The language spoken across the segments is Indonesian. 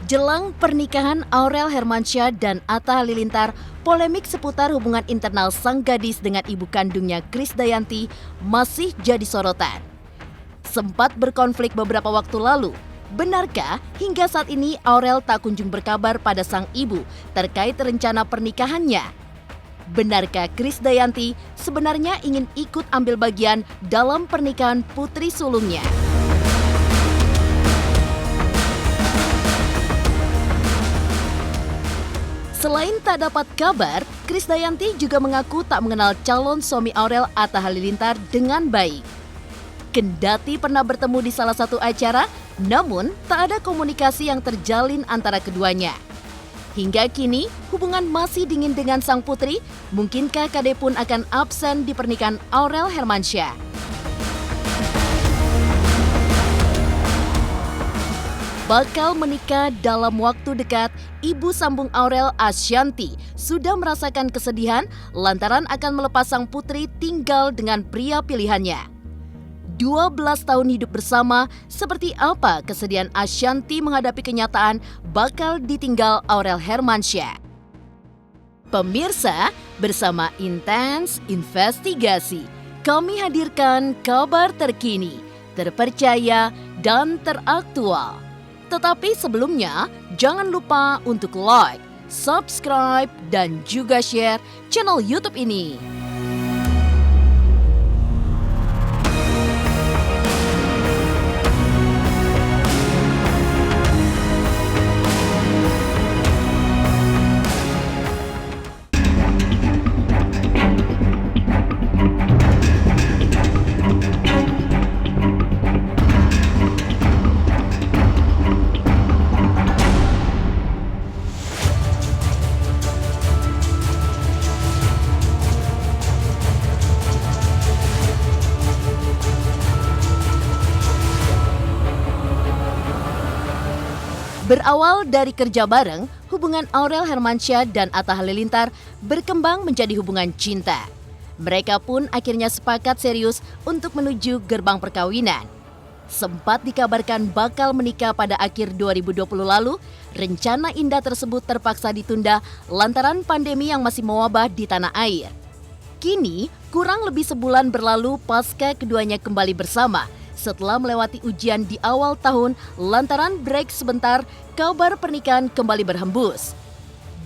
Jelang pernikahan Aurel Hermansyah dan Atta Halilintar, polemik seputar hubungan internal sang gadis dengan ibu kandungnya Krisdayanti masih jadi sorotan. Sempat berkonflik beberapa waktu lalu, benarkah hingga saat ini Aurel tak kunjung berkabar pada sang ibu terkait rencana pernikahannya? Benarkah Krisdayanti sebenarnya ingin ikut ambil bagian dalam pernikahan putri sulungnya? Selain tak dapat kabar, Krisdayanti juga mengaku tak mengenal calon suami Aurel Atta Halilintar dengan baik. Kendati pernah bertemu di salah satu acara, namun tak ada komunikasi yang terjalin antara keduanya. Hingga kini, hubungan masih dingin dengan sang putri, mungkinkah KD pun akan absen di pernikahan Aurel Hermansyah? Bakal menikah dalam waktu dekat, ibu sambung Aurel, Ashanti, sudah merasakan kesedihan lantaran akan melepas sang putri tinggal dengan pria pilihannya. 12 tahun hidup bersama, seperti apa kesedihan Ashanti menghadapi kenyataan bakal ditinggal Aurel Hermansyah? Pemirsa, bersama Intens Investigasi, kami hadirkan kabar terkini, terpercaya, dan teraktual. Tetapi sebelumnya, jangan lupa untuk like, subscribe, dan juga share channel YouTube ini. Berawal dari kerja bareng, hubungan Aurel Hermansyah dan Atta Halilintar berkembang menjadi hubungan cinta. Mereka pun akhirnya sepakat serius untuk menuju gerbang perkawinan. Sempat dikabarkan bakal menikah pada akhir 2020 lalu, rencana indah tersebut terpaksa ditunda lantaran pandemi yang masih mewabah di tanah air. Kini, kurang lebih sebulan berlalu pasca keduanya kembali bersama. Setelah melewati ujian di awal tahun, lantaran break sebentar, kabar pernikahan kembali berhembus.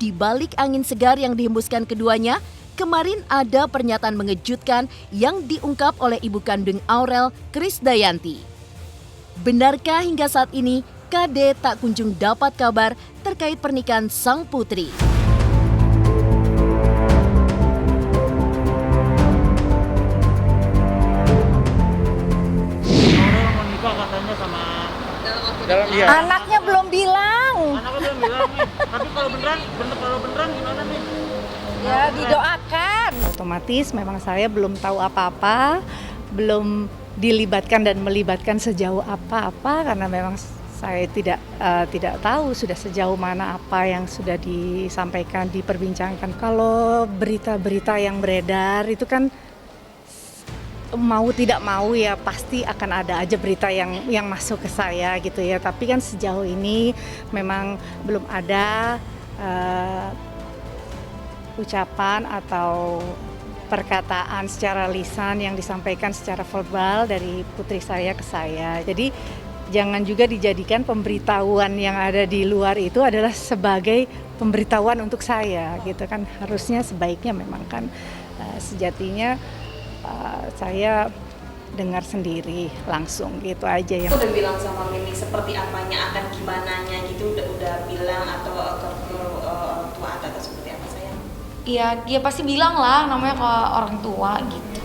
Di balik angin segar yang dihembuskan keduanya, kemarin ada pernyataan mengejutkan yang diungkap oleh ibu kandung Aurel, Krisdayanti. Benarkah hingga saat ini, KD tak kunjung dapat kabar terkait pernikahan sang putri? Katanya sama iya. Anaknya belum bilang. Tapi kalau beneran gimana nih? Ya didoakan. Otomatis memang saya belum tahu apa-apa, belum dilibatkan dan melibatkan sejauh apa-apa karena memang saya tidak tahu sudah sejauh mana apa yang sudah disampaikan, diperbincangkan. Kalau berita-berita yang beredar itu kan mau tidak mau ya pasti akan ada aja berita yang masuk ke saya gitu ya. Tapi kan sejauh ini memang belum ada ucapan atau perkataan secara lisan yang disampaikan secara verbal dari putri saya ke saya. Jadi jangan juga dijadikan pemberitahuan yang ada di luar itu adalah sebagai pemberitahuan untuk saya gitu kan. Harusnya sebaiknya memang kan sejatinya saya dengar sendiri langsung gitu aja ya. Udah bilang sama Mimi seperti apanya akan gimananya gitu udah bilang atau ke orang tua atau seperti apa sayang? Iya, dia pasti bilang lah namanya ke orang tua gitu.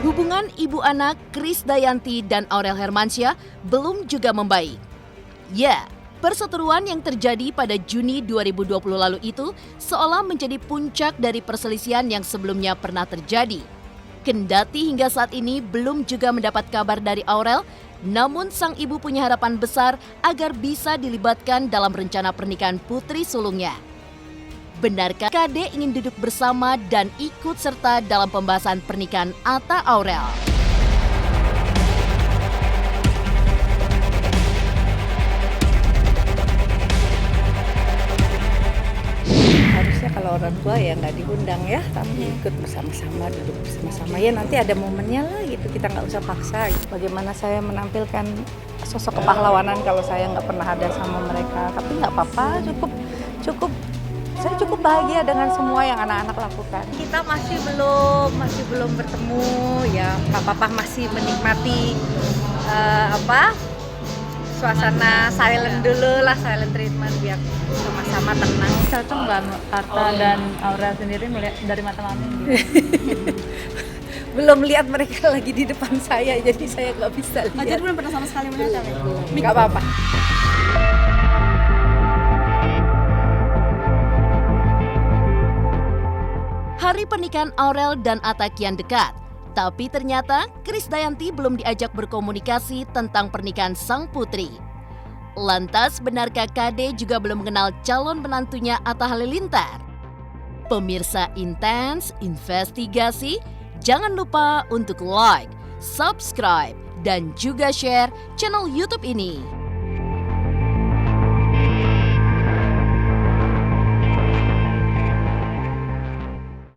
Hubungan ibu anak Krisdayanti dan Aurel Hermansyah belum juga membaik. Ya, perseteruan yang terjadi pada Juni 2020 lalu itu seolah menjadi puncak dari perselisihan yang sebelumnya pernah terjadi. Kendati hingga saat ini belum juga mendapat kabar dari Aurel, namun sang ibu punya harapan besar agar bisa dilibatkan dalam rencana pernikahan putri sulungnya. Benarkah KD ingin duduk bersama dan ikut serta dalam pembahasan pernikahan Atta Aurel? kalau orang tua ya nggak diundang ya, tapi ikut bersama-sama, duduk bersama-sama. Ya nanti ada momennya lah gitu, kita nggak usah paksa. Bagaimana saya menampilkan sosok kepahlawanan kalau saya nggak pernah ada sama mereka. Tapi nggak apa-apa, saya cukup bahagia dengan semua yang anak-anak lakukan. Kita masih belum bertemu ya, Pak Papa masih menikmati suasana silent dulu lah, silent treatment biar sama-sama tenang. Cocok nggak Arta dan Aurel sendiri melihat dari mata mami gitu? Belum lihat mereka lagi di depan saya, jadi saya nggak bisa lihat. Jadi belum pernah sama sekali melihat ya? Nggak apa-apa. Hari pernikahan Aurel dan Atta kian dekat. Tapi ternyata Krisdayanti belum diajak berkomunikasi tentang pernikahan sang putri. Lantas benarkah Kade juga belum mengenal calon menantunya Atta Halilintar? Pemirsa Intens Investigasi, jangan lupa untuk like, subscribe, dan juga share channel YouTube ini.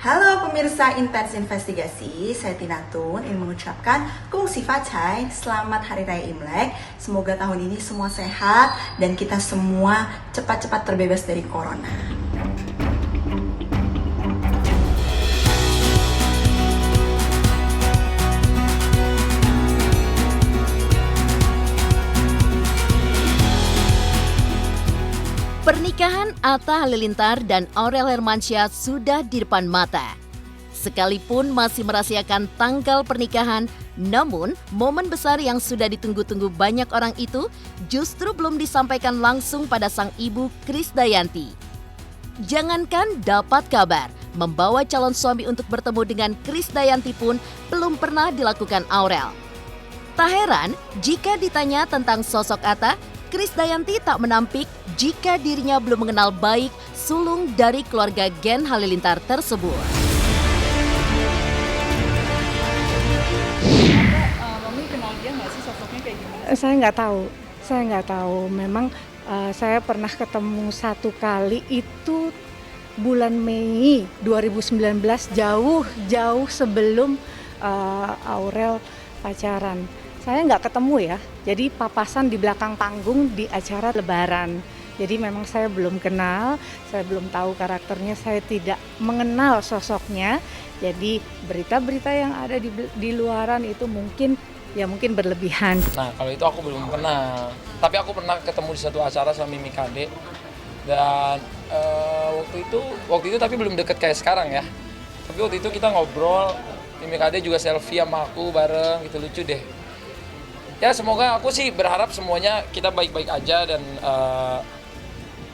Halo pemirsa Intens Investigasi, saya Tina Tun ingin mengucapkan Kung Si Fa Cai, selamat Hari Raya Imlek. Semoga tahun ini semua sehat dan kita semua cepat-cepat terbebas dari corona. Pernikahan Atta Halilintar dan Aurel Hermansyah sudah di depan mata. Sekalipun masih merahasiakan tanggal pernikahan, namun momen besar yang sudah ditunggu-tunggu banyak orang itu justru belum disampaikan langsung pada sang ibu Krisdayanti. Jangankan dapat kabar, membawa calon suami untuk bertemu dengan Krisdayanti pun belum pernah dilakukan Aurel. Tak heran jika ditanya tentang sosok Atta, Krisdayanti tak menampik jika dirinya belum mengenal baik sulung dari keluarga Gen Halilintar tersebut. Mami kenal dia nggak sih, sosoknya kayak gimana? Saya nggak tahu. Memang saya pernah ketemu satu kali itu bulan Mei 2019, jauh sebelum Aurel pacaran. Saya nggak ketemu ya, jadi papasan di belakang panggung di acara Lebaran. Jadi memang saya belum kenal, saya belum tahu karakternya, saya tidak mengenal sosoknya. Jadi berita-berita yang ada di luaran itu mungkin berlebihan. Nah kalau itu aku belum pernah, tapi aku pernah ketemu di satu acara sama Mimi Kade. Dan waktu itu tapi belum deket kayak sekarang ya. Tapi waktu itu kita ngobrol, Mimi Kade juga selfie sama aku bareng gitu, lucu deh. Ya semoga, aku sih berharap semuanya kita baik-baik aja dan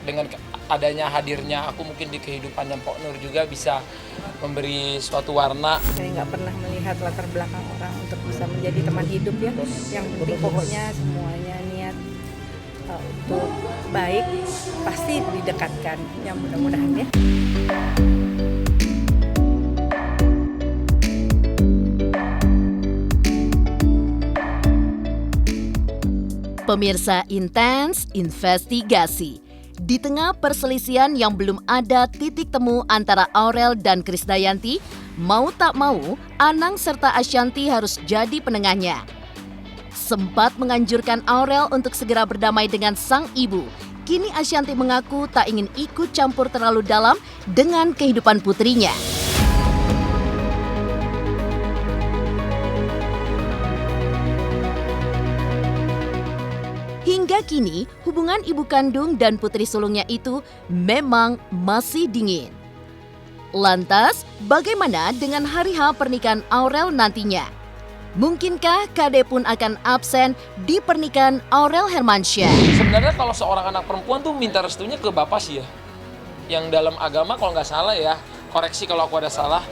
dengan adanya hadirnya aku mungkin di kehidupannya Mpok Nur juga bisa memberi suatu warna. Saya nggak pernah melihat latar belakang orang untuk bisa menjadi teman hidup ya. Yang penting pokoknya semuanya niat untuk baik pasti didekatkan. Ya mudah-mudahan ya. Pemirsa Intens Investigasi, di tengah perselisihan yang belum ada titik temu antara Aurel dan Krisdayanti, mau tak mau, Anang serta Ashanti harus jadi penengahnya. Sempat menganjurkan Aurel untuk segera berdamai dengan sang ibu, kini Ashanti mengaku tak ingin ikut campur terlalu dalam dengan kehidupan putrinya. Hingga kini, hubungan ibu kandung dan putri sulungnya itu memang masih dingin. Lantas, bagaimana dengan hari H pernikahan Aurel nantinya? Mungkinkah Kade pun akan absen di pernikahan Aurel Hermansyah? Sebenarnya kalau seorang anak perempuan tuh minta restunya ke bapak sih ya. Yang dalam agama kalau nggak salah ya, koreksi kalau aku ada salah.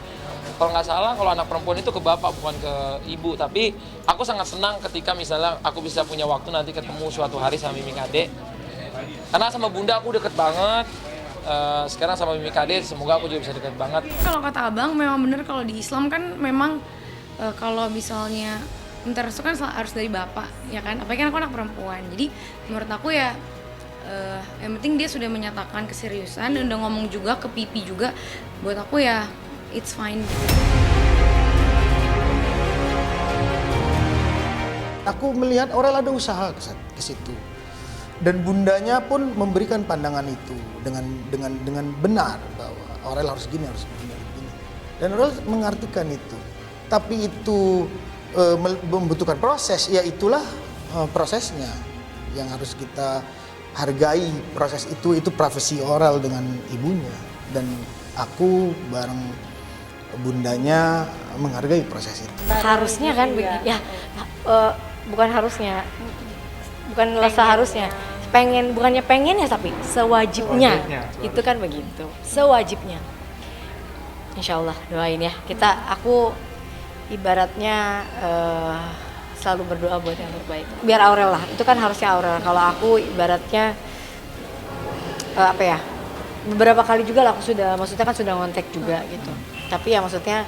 Kalau nggak salah, kalau anak perempuan itu ke bapak bukan ke ibu. Tapi aku sangat senang ketika misalnya aku bisa punya waktu nanti ketemu suatu hari sama Mimi Kade. Karena sama bunda aku deket banget. Sekarang sama Mimi Kade semoga aku juga bisa deket banget. Kalau kata abang memang bener, kalau di Islam kan memang kalau misalnya minta restu kan harus dari bapak, ya kan? Apalagi kan aku anak perempuan. Jadi menurut aku ya Yang penting dia sudah menyatakan keseriusan dan udah ngomong juga ke pipi juga, buat aku ya it's fine. Aku melihat Aurel ada usaha ke situ. Dan bundanya pun memberikan pandangan itu dengan benar bahwa Aurel harus gini, harus begini. Dan Aurel mengartikan itu. Tapi itu membutuhkan proses, ya itulah prosesnya yang harus kita hargai. Proses itu privasi Aurel dengan ibunya, dan aku bareng bundanya menghargai proses itu. Harusnya kan ya, bukan harusnya, bukan seharusnya, bukannya pengen ya, tapi sewajibnya. Itu kan begitu, sewajibnya. Insya Allah doain ya, aku ibaratnya selalu berdoa buat yang terbaik. Biar Aurel lah, itu kan harusnya Aurel. Kalau aku ibaratnya beberapa kali juga lah aku maksudnya kan sudah ngontek juga gitu. Tapi ya maksudnya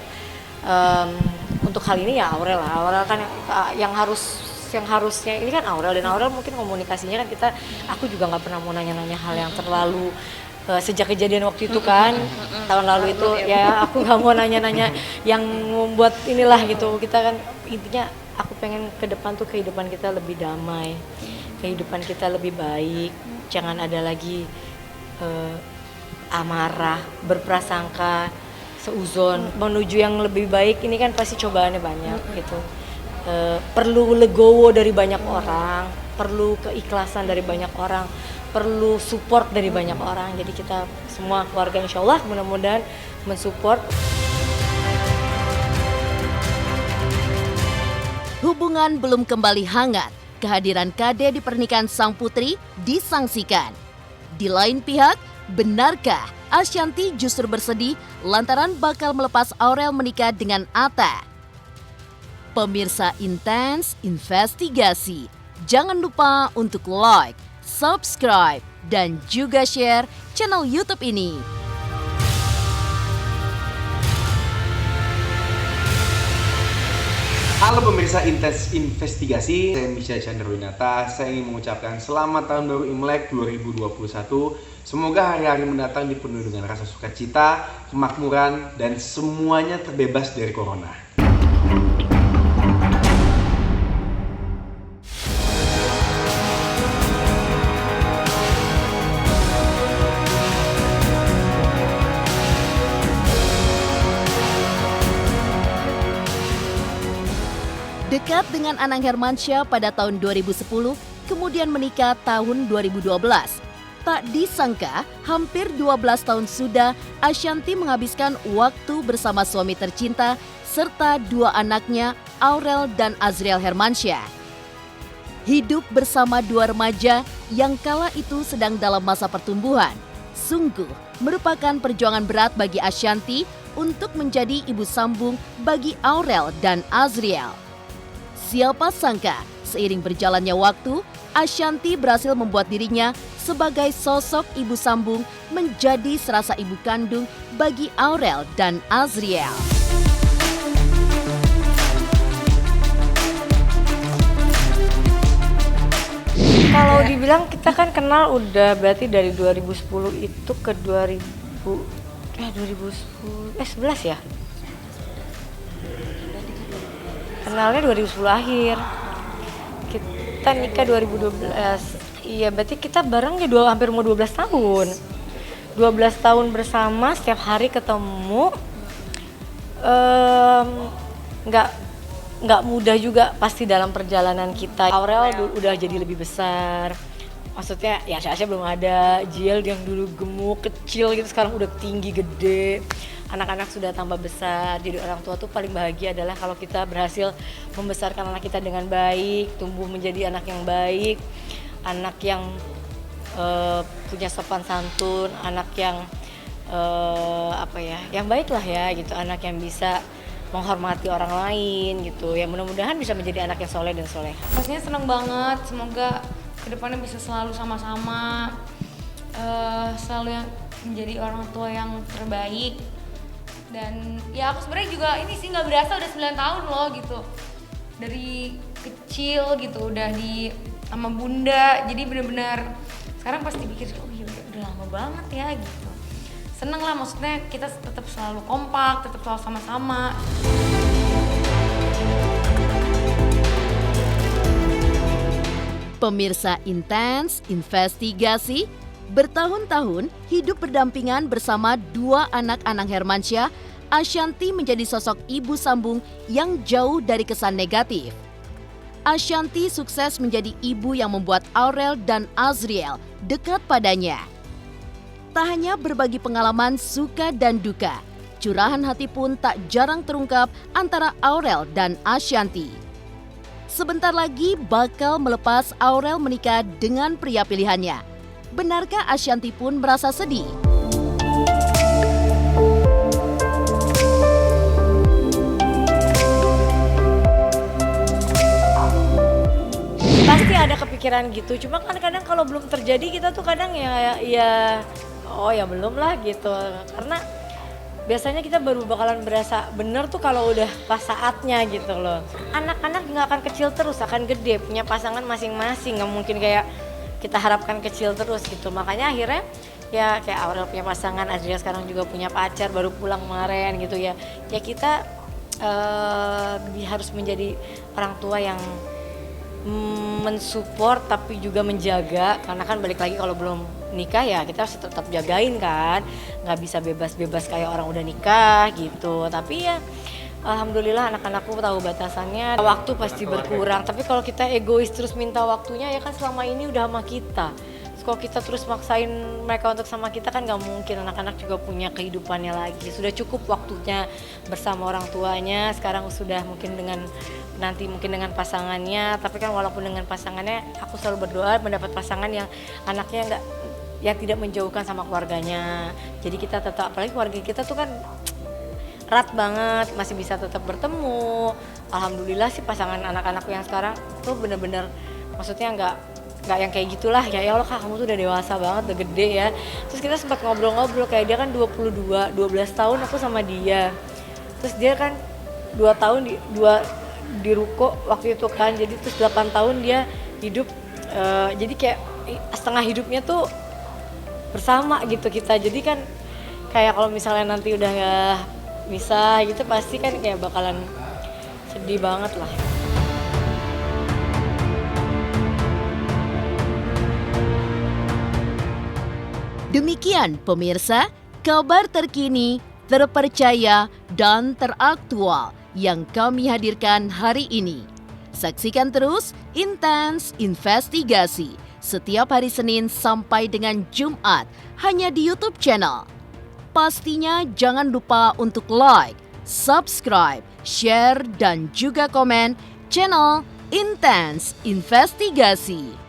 untuk hal ini ya Aurel lah. Aurel kan yang harusnya ini kan Aurel, dan Aurel mungkin komunikasinya kan aku juga nggak pernah mau nanya-nanya hal yang terlalu sejak kejadian waktu itu kan tahun lalu itu ya aku nggak mau nanya-nanya yang membuat inilah gitu. Kita kan intinya aku pengen ke depan tuh kehidupan kita lebih damai, kehidupan kita lebih baik, jangan ada lagi amarah, berprasangka, seuzon. Menuju yang lebih baik ini kan pasti cobaannya banyak gitu. Perlu legowo dari banyak orang, perlu keikhlasan dari banyak orang, perlu support dari banyak orang. Jadi kita semua keluarga insya Allah mudah-mudahan mensupport. Hubungan belum kembali hangat, kehadiran Kade di pernikahan sang putri disangsikan. Di lain pihak, benarkah Ashanty justru bersedih lantaran bakal melepas Aurel menikah dengan Atta? Pemirsa Intens Investigasi, jangan lupa untuk like, subscribe, dan juga share channel YouTube ini. Halo pemirsa Intens Investigasi, saya Misha Chandrawinata. Saya ingin mengucapkan selamat tahun baru Imlek 2021. Semoga hari-hari mendatang dipenuhi dengan rasa sukacita, kemakmuran, dan semuanya terbebas dari corona. Dekat dengan Anang Hermansyah pada tahun 2010, kemudian menikah tahun 2012. Tak disangka, hampir 12 tahun sudah Ashanty menghabiskan waktu bersama suami tercinta serta dua anaknya, Aurel dan Azriel Hermansyah. Hidup bersama dua remaja yang kala itu sedang dalam masa pertumbuhan, sungguh merupakan perjuangan berat bagi Ashanty untuk menjadi ibu sambung bagi Aurel dan Azriel. Siapa sangka, seiring berjalannya waktu, Ashanty berhasil membuat dirinya sebagai sosok ibu sambung menjadi serasa ibu kandung bagi Aurel dan Azriel. Kalau dibilang kita kan kenal udah berarti dari 2010 itu ke 11 ya? Kenalnya 2010 akhir, kita nikah 2012. Iya berarti kita bareng ya hampir mau 12 tahun. 12 tahun bersama, setiap hari ketemu. Nggak mudah juga pasti dalam perjalanan kita. Aurel udah jadi lebih besar. Maksudnya ya Asya belum ada, Jiel yang dulu gemuk, kecil gitu sekarang udah tinggi, gede. Anak-anak sudah tambah besar, jadi orang tua tuh paling bahagia adalah kalau kita berhasil membesarkan anak kita dengan baik, tumbuh menjadi anak yang baik, anak yang punya sopan santun, anak yang yang baik lah ya gitu, anak yang bisa menghormati orang lain gitu. Ya mudah-mudahan bisa menjadi anak yang soleh dan soleha. Pastinya seneng banget, semoga kedepannya bisa selalu sama-sama, selalu yang menjadi orang tua yang terbaik. Dan ya aku sebenarnya juga ini sih nggak berasa udah 9 tahun loh gitu, dari kecil gitu udah sama bunda, jadi benar-benar sekarang pasti pikir, oh iya udah lama banget ya gitu. Seneng lah, maksudnya kita tetap selalu kompak, tetap selalu sama-sama. Pemirsa Intens Investigasi, bertahun-tahun hidup berdampingan bersama dua anak Anang Hermansyah, Ashanti menjadi sosok ibu sambung yang jauh dari kesan negatif. Ashanti sukses menjadi ibu yang membuat Aurel dan Azriel dekat padanya. Tak hanya berbagi pengalaman suka dan duka, curahan hati pun tak jarang terungkap antara Aurel dan Ashanti. Sebentar lagi bakal melepas Aurel menikah dengan pria pilihannya. Benarkah Ashanti pun merasa sedih? Pasti ada kepikiran gitu, cuma kan kadang kalau belum terjadi kita tuh kadang ya oh ya belum lah gitu, karena biasanya kita baru bakalan berasa bener tuh kalau udah pas saatnya gitu loh. Anak-anak nggak akan kecil terus, akan gede, punya pasangan masing-masing, nggak mungkin kayak kita harapkan kecil terus gitu. Makanya akhirnya ya kayak Aurel punya pasangan, Azriel sekarang juga punya pacar, baru pulang kemarin gitu ya. Ya kita harus menjadi orang tua yang mensupport tapi juga menjaga, karena kan balik lagi kalau belum nikah ya kita harus tetap jagain kan, nggak bisa bebas-bebas kayak orang udah nikah gitu. Tapi ya alhamdulillah anak-anakku tahu batasannya. Waktu pasti berkurang, tapi kalau kita egois terus minta waktunya ya kan selama ini udah sama kita. Kalau kita terus maksain mereka untuk sama kita kan nggak mungkin, anak-anak juga punya kehidupannya lagi. Sudah cukup waktunya bersama orang tuanya, sekarang sudah mungkin nanti dengan pasangannya. Tapi kan walaupun dengan pasangannya, aku selalu berdoa mendapat pasangan yang anaknya yang tidak menjauhkan sama keluarganya. Jadi kita tetap, apalagi keluarga kita tuh kan erat banget, masih bisa tetap bertemu. Alhamdulillah sih pasangan anak-anakku yang sekarang tuh bener-bener, maksudnya nggak yang kayak gitulah. Ya Allah Kak, kamu tuh udah dewasa banget, udah gede ya. Terus kita sempat ngobrol-ngobrol, kayak dia kan 12 tahun aku sama dia. Terus dia kan 2 tahun di ruko waktu itu kan, jadi terus 8 tahun dia hidup, jadi kayak setengah hidupnya tuh bersama gitu kita. Jadi kan kayak kalau misalnya nanti udah nggak bisa gitu, pasti kan kayak bakalan sedih banget lah. Demikian pemirsa, kabar terkini, terpercaya, dan teraktual yang kami hadirkan hari ini. Saksikan terus Intens Investigasi setiap hari Senin sampai dengan Jumat hanya di YouTube channel. Pastinya jangan lupa untuk like, subscribe, share, dan juga komen channel Intens Investigasi.